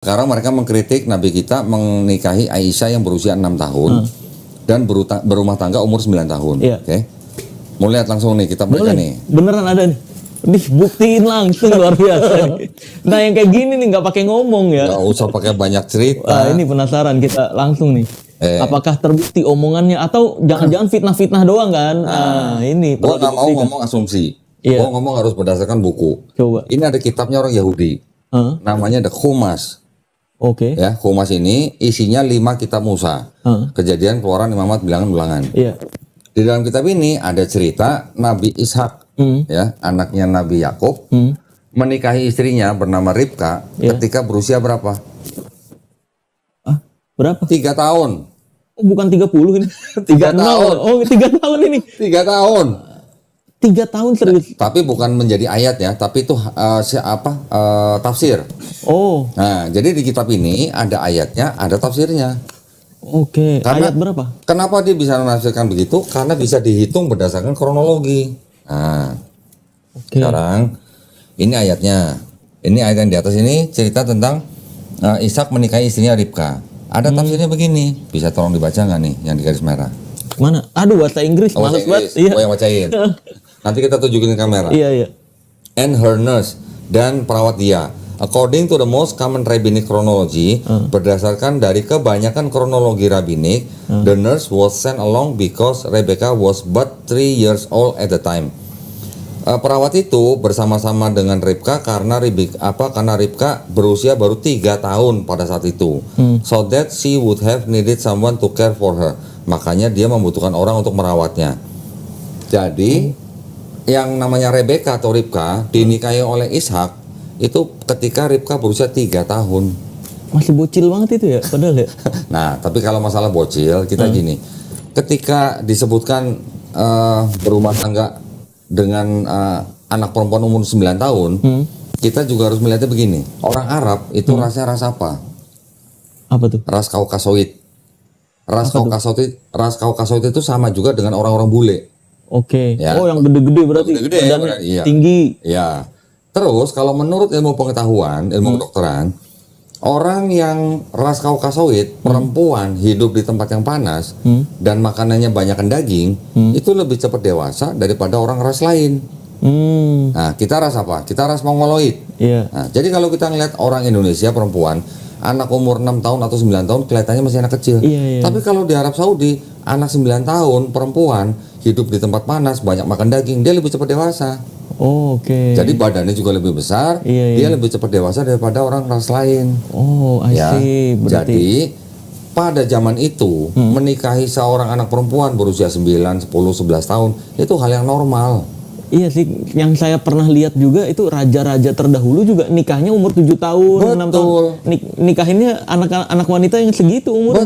Sekarang mereka mengkritik Nabi kita menikahi Aisyah yang berusia 6 tahun dan berumah tangga umur 9 tahun. Iya. Oke. Mau lihat langsung nih kitab mereka nih. Beneran ada nih. Nih buktiin langsung luar biasa nih. Nah yang kayak gini nih nggak pakai ngomong ya. Gak usah pakai banyak cerita. Wah, ini penasaran kita langsung nih. Apakah terbukti omongannya atau jangan-jangan fitnah-fitnah doang kan? Nah, ini. Gua nggak mau ngomong asumsi. Iya. Gua ngomong harus berdasarkan buku. Coba. Ini ada kitabnya orang Yahudi. Namanya The Chumash. Oke. Ya, Chumash ini isinya 5 kitab Musa. Kejadian, Keluaran, Imamat, Bilangan-bilangan. Iya. Di dalam kitab ini ada cerita Nabi Ishak, ya, anaknya Nabi Yakub, menikahi istrinya bernama Ribka ketika berusia berapa? Berapa? 3 tahun. Oh, bukan 30 ini. 3 tahun. Oh, 3 tahun ini. 3 tahun. 3 tahun serius. Tapi bukan menjadi ayat ya, tapi itu tafsir. Oh. Nah, jadi di kitab ini ada ayatnya, ada tafsirnya. Oke. Karena- Ayat berapa? Kenapa dia bisa menafsirkan begitu? Karena bisa dihitung berdasarkan kronologi. Nah, Oke. sekarang ini ayatnya. Ini ayat yang di atas ini cerita tentang Ishak menikahi istrinya Ribka. Ada tafsirnya begini. Bisa tolong dibaca nggak nih yang di garis merah? Mana? Aduh, bahasa Inggris. Oh, Males Inggris. banget. Iya. Oh, yang bacain. Nanti kita tunjukin ke kamera. Iya, iya. And her nurse, dan perawat dia. According to the most common rabbinic chronology, berdasarkan dari kebanyakan kronologi rabbinik, the nurse was sent along because Rebecca was but 3 years old at the time. Perawat itu bersama-sama dengan Ribka karena Ribka berusia baru 3 tahun pada saat itu. So that she would have needed someone to care for her. Makanya dia membutuhkan orang untuk merawatnya. Jadi yang namanya Rebecca atau Ribka dinikahi oleh Ishak itu ketika Ribka berusia 3 tahun. Masih bocil banget itu ya, padahal ya. Nah, tapi kalau masalah bocil kita gini, ketika disebutkan berumah tangga dengan anak perempuan umur 9 tahun, kita juga harus melihatnya begini. Orang Arab itu rasnya ras apa? Apa tuh? Ras Kaukasoid. Ras Kaukasoid itu sama juga dengan orang-orang bule. Oke. Ya. Oh, yang gede-gede berarti. Gede-gede, Badannya berarti, iya. tinggi. Ya. Terus kalau menurut ilmu pengetahuan, ilmu kedokteran, orang yang ras Kaukasoid, perempuan hidup di tempat yang panas dan makanannya banyakkan daging, itu lebih cepat dewasa daripada orang ras lain. Nah, kita ras apa? Kita ras Mongoloid. Iya. Nah, jadi kalau kita ngeliat orang Indonesia perempuan, anak umur 6 tahun atau 9 tahun kelihatannya masih anak kecil. Iya, iya. Tapi kalau di Arab Saudi, anak 9 tahun perempuan hidup di tempat panas, banyak makan daging, dia lebih cepat dewasa. Oh, oke. Jadi badannya juga lebih besar, Iya, dia iya. lebih cepat dewasa daripada orang ras lain. Oh, I Ya, see. Berarti jadi pada zaman itu menikahi seorang anak perempuan berusia 9, 10, 11 tahun itu hal yang normal. iya sih, yang saya pernah lihat juga itu raja-raja terdahulu juga nikahnya umur 7 tahun, 6 tahun. Betul. Nikahinnya anak wanita yang segitu umur.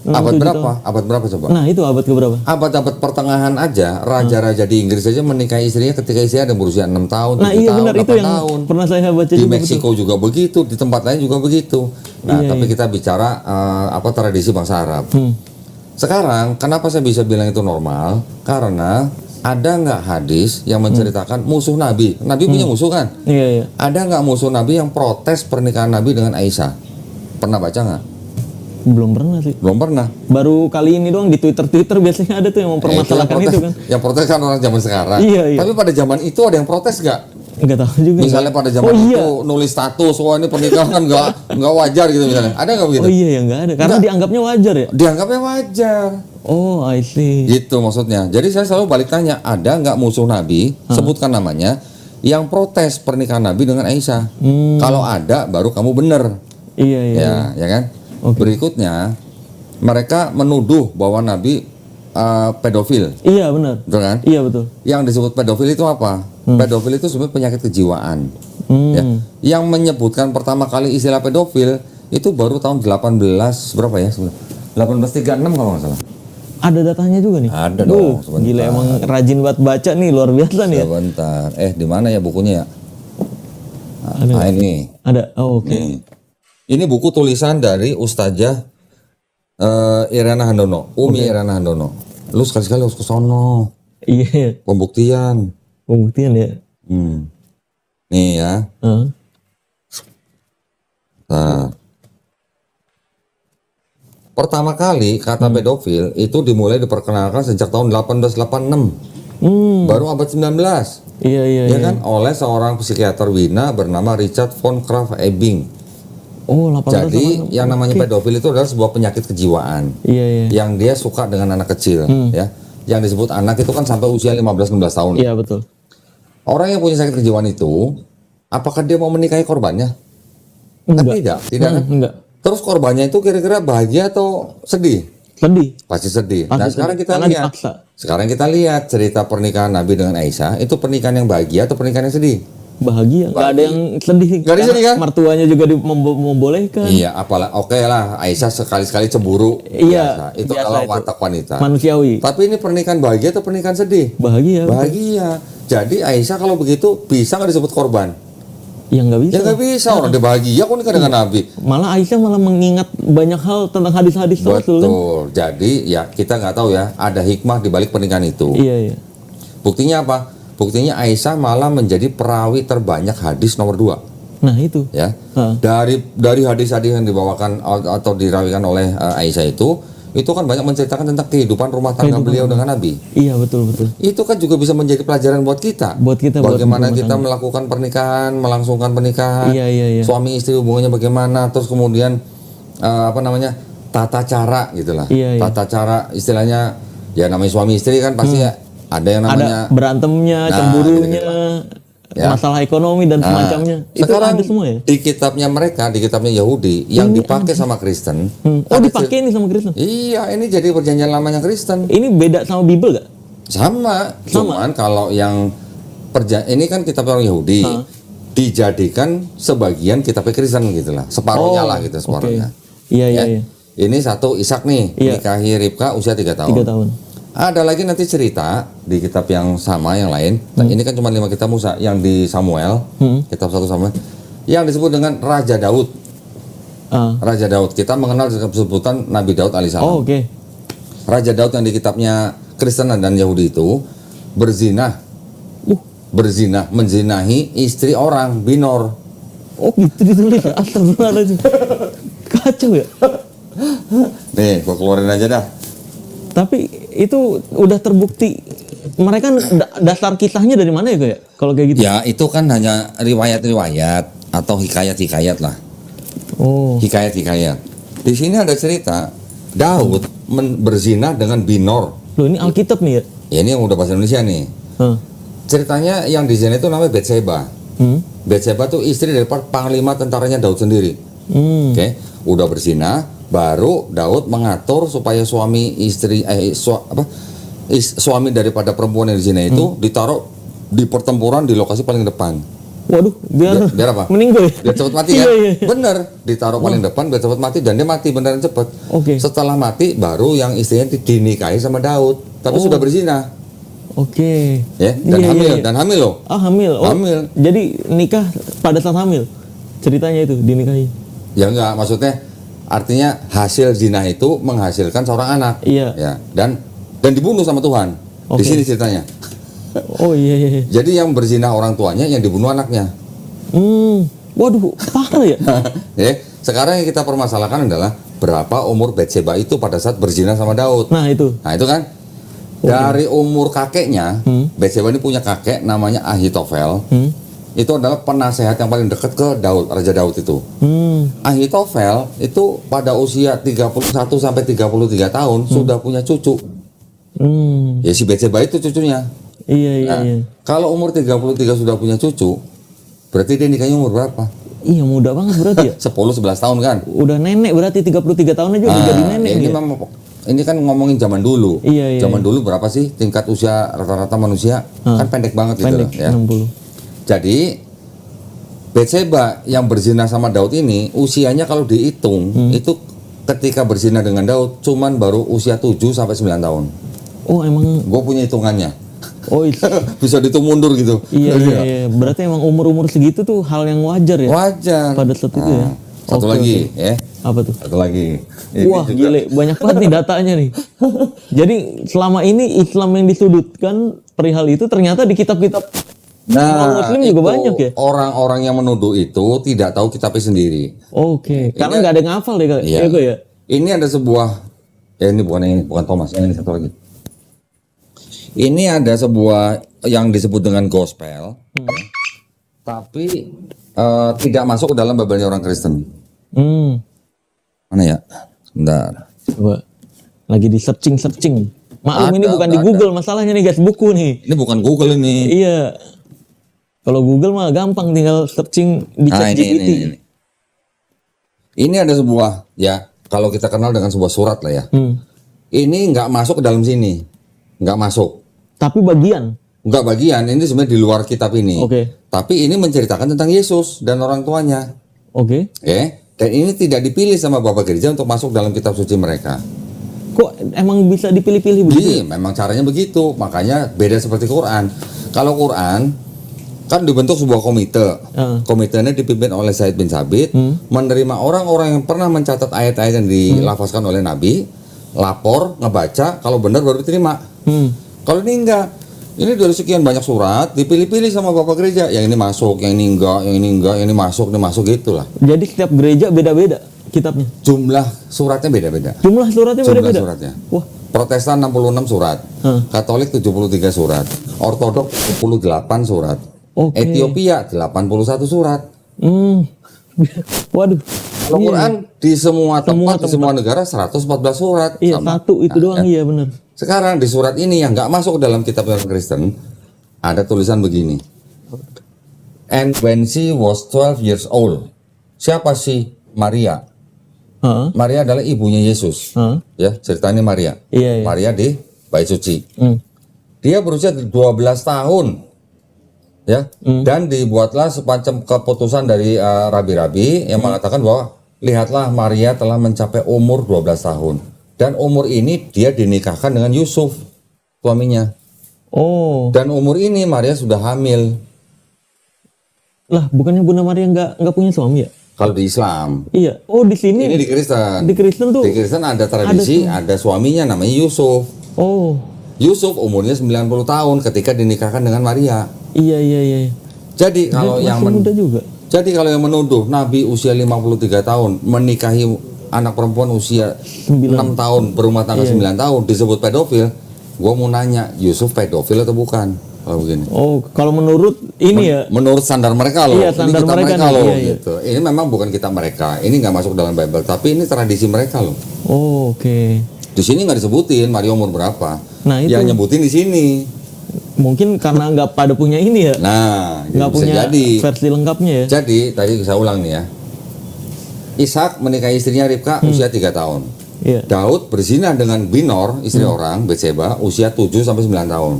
Abad berapa? Abad berapa coba? Nah, itu abad keberapa? Abad-abad pertengahan aja, raja-raja di Inggris aja menikahi istrinya ketika istrinya ada berusia 6 tahun, 7 Nah, iya tahun, benar 8 itu yang tahun. pernah saya baca Di juga. Meksiko juga begitu, di tempat lain juga begitu. Nah, Iya, tapi iya. kita bicara tradisi bangsa Arab. Sekarang, kenapa saya bisa bilang itu normal? Karena ada nggak hadis yang menceritakan musuh Nabi? Nabi punya musuh kan? Iya, iya. Ada nggak musuh Nabi yang protes pernikahan Nabi dengan Aisyah? Pernah baca nggak? Belum pernah sih. Belum pernah. Baru kali ini doang di Twitter biasanya ada tuh yang mempermasalahkan itu kan. Yang protes kan orang zaman sekarang. Iya, iya. Tapi pada zaman itu ada yang protes nggak? Enggak tahu juga. Misalnya pada zaman itu nulis status, wah ini pernikahan kan nggak wajar gitu misalnya. Ada nggak begitu? Oh iya ya nggak ada. Karena dianggapnya wajar ya. Dianggapnya wajar. Oh, I see. Gitu maksudnya. Jadi saya selalu balik tanya, ada nggak musuh Nabi, sebutkan namanya, yang protes pernikahan Nabi dengan Aisyah? Kalau ada, baru kamu bener. Iya, iya. Ya kan? Oke. Berikutnya, mereka menuduh bahwa Nabi pedofil. Iya, benar. Betul kan? Iya, betul. Yang disebut pedofil itu apa? Pedofil itu sebenarnya penyakit kejiwaan. Ya. Yang menyebutkan pertama kali istilah pedofil itu baru tahun 18 berapa ya? 1836 kalau nggak salah. Ada datanya juga nih. Ada dong. Sebentar. Gila emang rajin buat baca nih, luar biasa nih ya. Sebentar. Di mana ya bukunya ya? Nah, ini. Ada. Oh, oke. Ini buku tulisan dari Ustazah Irena Handono, Umi Irena Handono. Lu sekali-sekali harus ke sono. Iya. Pembuktian. Pembuktian ya. Nih ya. Heeh. Nah, Pertama kali kata pedofil itu dimulai diperkenalkan sejak tahun 1886. Baru abad 19. Iya. Kan oleh seorang psikiater Wina bernama Richard von Krafft-Ebing. Oh, 1886. Jadi yang namanya pedofil itu adalah sebuah penyakit kejiwaan. Iya. Yang dia suka dengan anak kecil, ya. Yang disebut anak itu kan sampai usia 15-16 tahun. Iya, betul. Orang yang punya sakit kejiwaan itu, apakah dia mau menikahi korbannya? Enggak. Tidak kan? Enggak. Terus korbannya itu kira-kira bahagia atau sedih? Sedih. Pasti sedih. Nah, Pasti sekarang sedih. kita Karena lihat. dipaksa. Sekarang kita lihat cerita pernikahan Nabi dengan Aisyah, itu pernikahan yang bahagia atau pernikahan yang sedih? Bahagia. Nggak ada yang sedih. Nggak ada sedih kan? Mertuanya juga membolehkan. Iya, apalah. Oke lah, Aisyah sekali-sekali cemburu. Iya. Biasa. Itu biasa kalau itu. watak wanita. Manusiawi. Tapi ini pernikahan bahagia atau pernikahan sedih? Bahagia. Bahagia. Jadi Aisyah kalau begitu bisa nggak disebut korban? Ya nggak bisa. Ya nggak bisa, orang dia bahagia kok nikah dengan Nabi. Malah Aisyah malah mengingat banyak hal tentang hadis-hadis Rasul. Betul. Jadi ya kita nggak tahu ya, ada hikmah di balik pernikahan itu. Iya. Buktinya apa? Buktinya Aisyah malah menjadi perawi terbanyak hadis nomor 2. Nah itu. Ya. Dari hadis-hadis yang dibawakan atau dirawikan oleh Aisyah itu kan banyak menceritakan tentang kehidupan rumah tangga beliau dengan Nabi. Iya, betul. Itu kan juga bisa menjadi pelajaran buat kita. Bagaimana kita melakukan pernikahan, melangsungkan pernikahan. Iya. Suami istri hubungannya bagaimana, terus kemudian tata cara gitulah. Iya. Tata cara istilahnya ya, namanya suami istri kan pasti ya ada yang namanya ada berantemnya, cemburunya, Ya. masalah ekonomi dan semacamnya. Itu Sekarang ada semua ya. di kitabnya mereka, di kitabnya Yahudi yang dipakai sama Kristen. Oh, dipakai ini sama Kristen. Iya, ini jadi perjanjian lamanya Kristen. Ini beda sama Bible gak? Sama. Cuman kalau yang ini kan kitab orang Yahudi dijadikan sebagian kitabnya Kristen gitulah. Separuhnya lah gitu, separuhnya. Iya. Ini satu Ishak nih, nikahi Ribka usia 3 tahun. 3 tahun. Ada lagi nanti cerita di kitab yang sama yang lain. Nah, ini kan cuma 5 kitab Musa, yang di Samuel, kitab 1 Samuel, yang disebut dengan Raja Daud. Raja Daud. Kita mengenal sebutan Nabi Daud alaihissalam. Oh, oke. Raja Daud yang di kitabnya Kristen dan Yahudi itu berzina, menzinahi istri orang, Binor. Oh, gitu ditulis. Astagfirullahaladzim. Kacau ya. Nih, gua keluarin aja dah. Tapi itu udah terbukti. Mereka dasar kisahnya dari mana ya, Kak? Kalau kayak gitu? Ya, itu kan hanya riwayat-riwayat atau hikayat-hikayat lah. Oh. Hikayat-hikayat. Di sini ada cerita Daud berzina dengan Binor. Loh, ini Alkitab nih ya? Ya, ini yang udah bahasa Indonesia nih. Ceritanya yang di sini itu namanya Batseba. Batseba tuh istri dari panglima tentaranya Daud sendiri. Oke, udah berzina. Baru Daud mengatur supaya suami daripada perempuan yang di sini itu ditaruh di pertempuran di lokasi paling depan. Waduh, biar apa? Meninggal. Biar cepat mati kan? Bener, ditaruh paling depan biar cepat mati, dan dia mati beneran cepat. Setelah mati baru yang istrinya dinikahi sama Daud, tapi sudah berzina. Ya, dan hamil loh. Hamil. Hamil. Jadi nikah pada saat hamil. Ceritanya itu dinikahi. Ya enggak, maksudnya artinya hasil zina itu menghasilkan seorang anak. Iya. Ya, dan dibunuh sama Tuhan. Di sini ceritanya. Oh iya. Jadi yang berzina orang tuanya, yang dibunuh anaknya. Waduh, parah ya. Ya, sekarang yang kita permasalahkan adalah berapa umur Batseba itu pada saat berzina sama Daud. Nah itu kan dari umur kakeknya. Batseba ini punya kakek namanya Ahitofel. Itu adalah penasehat yang paling dekat ke Daud, Raja Daud itu. Ahitofel itu pada usia 31 sampai 33 tahun sudah punya cucu. Ya, si Batseba itu cucunya. Iya. Kalau umur 33 sudah punya cucu, berarti dia nikahnya umur berapa? Iya, muda banget berarti ya. 10-11 tahun kan? Udah nenek berarti 33 tahun aja udah jadi nenek. Ini kan ngomongin zaman dulu. Iya. Zaman dulu berapa sih tingkat usia rata-rata manusia? Kan pendek banget gitu loh, ya. 60. Jadi Batseba yang berzina sama Daud ini usianya kalau dihitung itu ketika berzina dengan Daud cuman baru usia 7 sampai 9 tahun. Oh, emang gue punya hitungannya. Oh, bisa dihitung mundur gitu. Iya. Berarti emang umur-umur segitu tuh hal yang wajar ya. Wajar. Pada saat itu ya. Satu lagi ya. Apa tuh? Satu lagi. Wah, gile, banyak banget nih datanya nih. Jadi selama ini Islam yang disudutkan perihal itu ternyata di kitab-kitab Muslim juga banyak ya. Orang-orang yang menuduh itu tidak tahu kitabnya sendiri. Karena nggak ada yang ngafal deh, Kak. Iya. Ya. Ini ada sebuah, ya ini bukan Thomas, yang ini satu lagi. Ini ada sebuah yang disebut dengan gospel, tapi tidak masuk ke dalam Bible orang Kristen. Mana ya? Bentar. Coba. Lagi di searching. Maklum ini bukan di Google masalahnya nih guys, buku nih. Ini bukan Google ini. Iya. Kalau Google mah gampang, tinggal searching di ChatGPT. Ini ada sebuah, ya kalau kita kenal dengan sebuah surat lah ya. Ini nggak masuk ke dalam sini, nggak masuk. Tapi bagian. Nggak bagian, ini sebenarnya di luar kitab ini. Oke. Tapi ini menceritakan tentang Yesus dan orang tuanya. Oke. Dan ini tidak dipilih sama Bapak Gereja untuk masuk dalam kitab suci mereka. Kok emang bisa dipilih-pilih begitu? Iya, memang caranya begitu. Makanya beda seperti Quran. Kalau Quran kan dibentuk sebuah komite. Komitenya dipimpin oleh Said bin Sabit, menerima orang-orang yang pernah mencatat ayat-ayat yang dilafazkan oleh Nabi, lapor, ngebaca, kalau benar baru diterima. Kalau ini enggak. Ini dari sekian banyak surat dipilih-pilih sama Bapak Gereja. Yang ini masuk, yang ini enggak, yang ini enggak, yang ini masuk gitulah. Jadi setiap gereja beda-beda kitabnya. Jumlah suratnya beda-beda. Jumlah suratnya beda-beda. Wah. Protestan 66 surat, Katolik 73 surat, Ortodok 28 surat, Ethiopia 81 surat. Waduh. Kalau Quran di semua tempat, di semua negara 114 surat. Iya, satu itu doang, iya benar. Sekarang di surat ini yang nggak masuk dalam kitab orang Kristen, ada tulisan begini. And when she was 12 years old. Siapa sih Maria? Maria adalah ibunya Yesus. Ya, ceritanya Maria. Iya. Maria di Bait Suci. Dia berusia 12 tahun. Ya, dan dibuatlah semacam keputusan dari rabi-rabi yang mengatakan bahwa lihatlah Maria telah mencapai umur 12 tahun. Dan umur ini dia dinikahkan dengan Yusuf, suaminya. Dan umur ini Maria sudah hamil. Lah, bukannya Bunda Maria nggak punya suami ya? Kalau di Islam. Iya. Oh, di sini. Ini di Kristen. Di Kristen tuh. Di Kristen ada tradisi, ada suaminya namanya Yusuf. Yusuf umurnya 90 tahun ketika dinikahkan dengan Maria. Iya. Jadi kalau muda juga. Jadi kalau yang menuduh Nabi usia 53 tahun menikahi anak perempuan usia 6 tahun berumah tangga 9 tahun disebut pedofil, gua mau nanya, Yusuf pedofil atau bukan? Kalau begini. Kalau menurut ini ya. Menurut standar mereka loh. Iya, standar ini kita mereka loh, iya. gitu. Ini memang bukan kita mereka. Ini nggak masuk dalam Bible, tapi ini tradisi mereka loh. Oke. Di sini nggak disebutin Maria umur berapa. Nah, itu. Yang nyebutin di sini. Mungkin karena nggak pada punya ini ya. Nah, nggak punya jadi versi lengkapnya ya. Jadi tadi saya ulang nih ya. Ishak menikahi istrinya Ribka usia 3 tahun. Iya. Daud berzina dengan Binor, istri orang, Betseba, usia 7 sampai 9 tahun.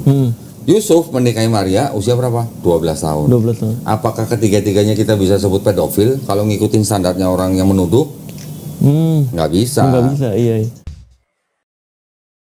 Yusuf menikahi Maria usia berapa? 12 tahun. 12 tahun. Apakah ketiga-tiganya kita bisa sebut pedofil kalau ngikutin standarnya orang yang menuduh? Nggak bisa. Nggak bisa, iya.